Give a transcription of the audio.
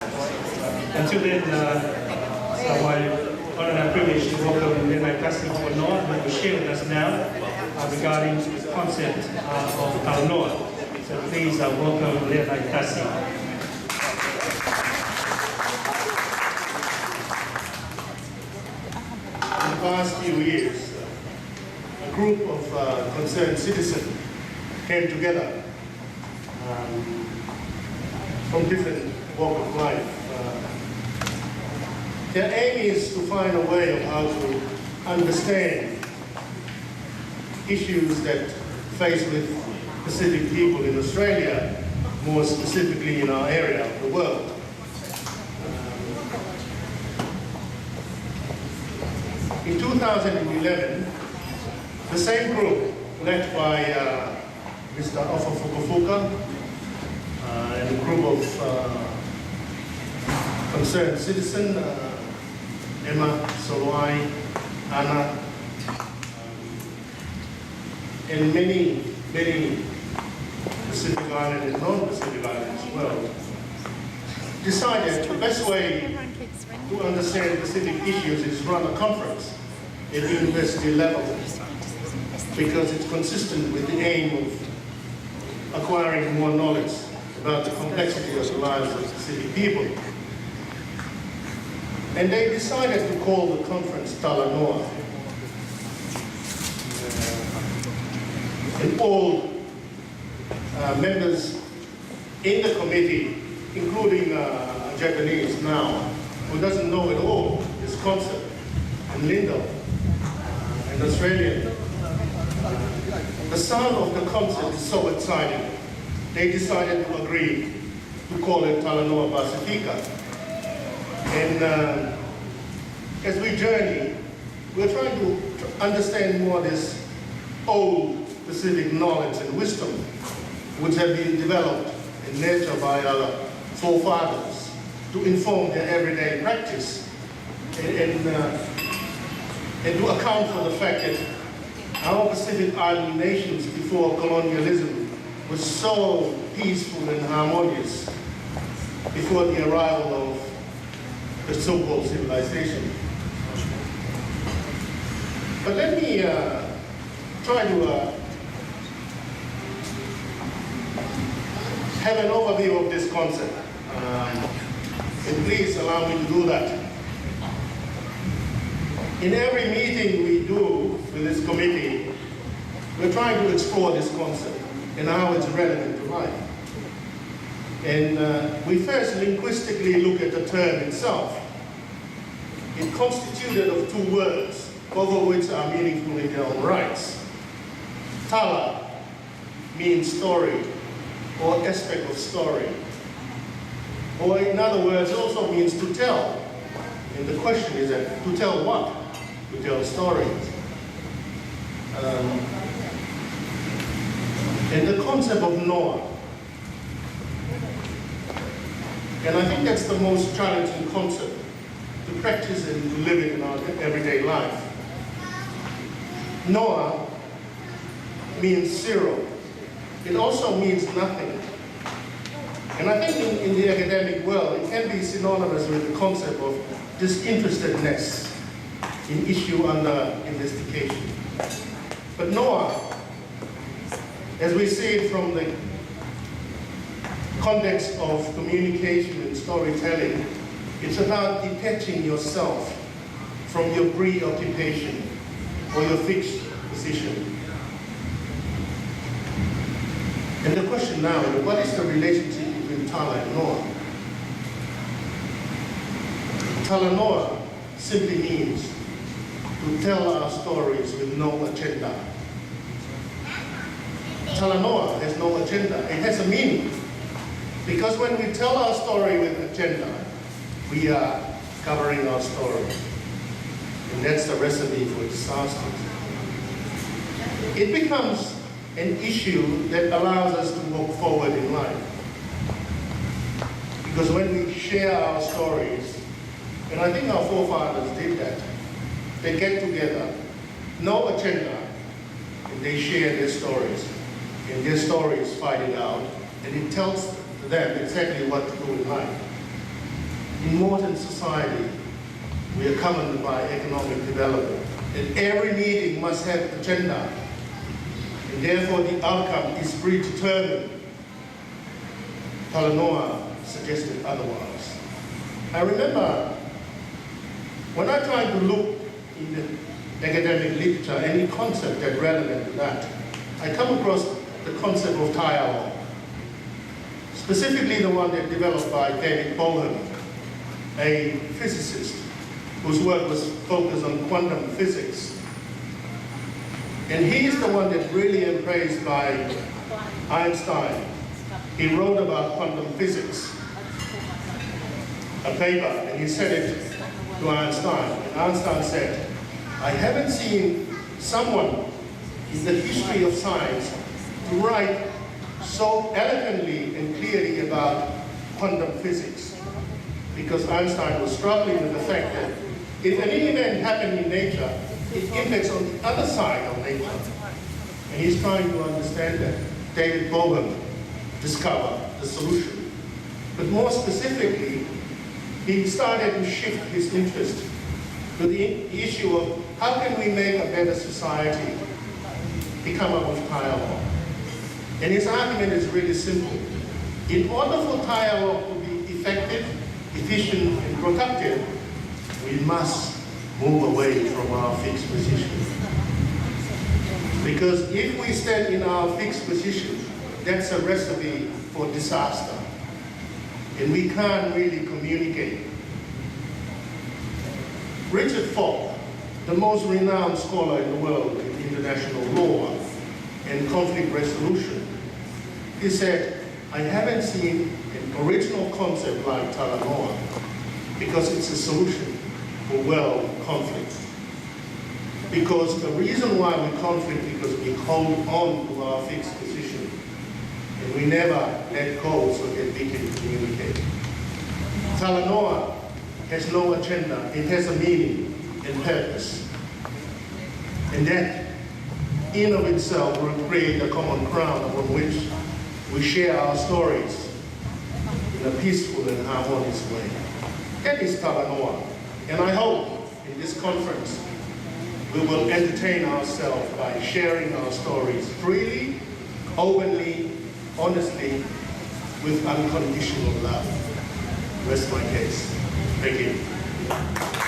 Until then, it's my honor and privilege to welcome Leonard Tassi Talanoa, who will share with us now regarding the concept of Talanoa. So please welcome Leonard Tassi. In the past few years, a group of concerned citizens came together from different walks of life. Their aim is to find a way of how to understand issues that face with Pacific people in Australia, more specifically in our area of the world. In 2011, the same group, led by Mr. Ofa Fukufuka and a group of concerned citizens, Emma, Solwai, Anna, and many Pacific Island and non-Pacific Islands as well, decided the best way to understand Pacific issues is run a conference at university level, because it's consistent with the aim of acquiring more knowledge about the complexity of the lives of Pacific people. And they decided to call the conference Talanoa. And all members in the committee, including a Japanese now, who doesn't know at all this concept, and Linda, an Australian. The sound of the concept is so exciting, they decided to agree to call it Talanoa Pacifica. And as we journey, we're trying to understand more this old Pacific knowledge and wisdom which have been developed and nurtured by our forefathers to inform their everyday practice and to account for the fact that our Pacific Island nations before colonialism was so peaceful and harmonious before the arrival of the so-called civilization. But let me try to have an overview of this concept. And please allow me to do that. In every meeting we do with this committee, we're trying to explore this concept and how it's relevant to life. And we first linguistically look at the term itself. It constituted of two words, both of which are meaningful in their own rights. Tala means story or aspect of story. Or in other words, also means to tell. And the question is that, to tell what? To tell stories. And the concept of Noah. And I think that's the most challenging concept to practice and to live it in our everyday life. Noah means zero. It also means nothing. And I think in the academic world, it can be synonymous with the concept of disinterestedness in issue under investigation. But Noah, as we see it from the context of communication and storytelling, it's about detaching yourself from your preoccupation or your fixed position. And the question now is, what is the relationship between Tala and Noa? Talanoa simply means to tell our stories with no agenda. Talanoa has no agenda. It has a meaning. Because when we tell our story with agenda, we are covering our story. And that's the recipe for disaster. It becomes an issue that allows us to walk forward in life. Because when we share our stories, and I think our forefathers did that, they get together, no agenda, and they share their stories. And their stories fight it out, and it tells them exactly what to do in life. in modern society, we are governed by economic development. And every meeting must have agenda. And therefore the outcome is predetermined. Talanoa suggested otherwise. I remember when I tried to look in the academic literature, any concept that's relevant to that, I come across the concept of Talanoa, specifically the one that developed by David Bohm, a physicist whose work was focused on quantum physics. And he is the one that's really embraced by Einstein. He wrote about quantum physics, a paper, and he sent it to Einstein. And Einstein said, I haven't seen someone in the history of science to write so eloquently and clearly about quantum physics. Because Einstein was struggling with the fact that if any event happened in nature, it impacts on the other side of nature. And he's trying to understand that. David Bohm discovered the solution. But more specifically, he started to shift his interest to the issue of how can we make a better society. He came up with Talanoa. And his argument is really simple. In order for Talanoa to be effective, efficient, and productive, we must move away from our fixed position. Because if we stand in our fixed position, that's a recipe for disaster. And we can't really communicate. Richard Falk, the most renowned scholar in the world in international law and conflict resolution, he said, I haven't seen an original concept like Talanoa because it's a solution for world conflict. Because the reason why we conflict is because we hold on to our fixed position and we never let go so that we can communicate. Talanoa has no agenda, it has a meaning and purpose. And that in of itself will create a common ground upon which we share our stories in a peaceful and harmonious way. That is Talanoa. And I hope in this conference we will entertain ourselves by sharing our stories freely, openly, honestly, with unconditional love. Rest my case. Thank you.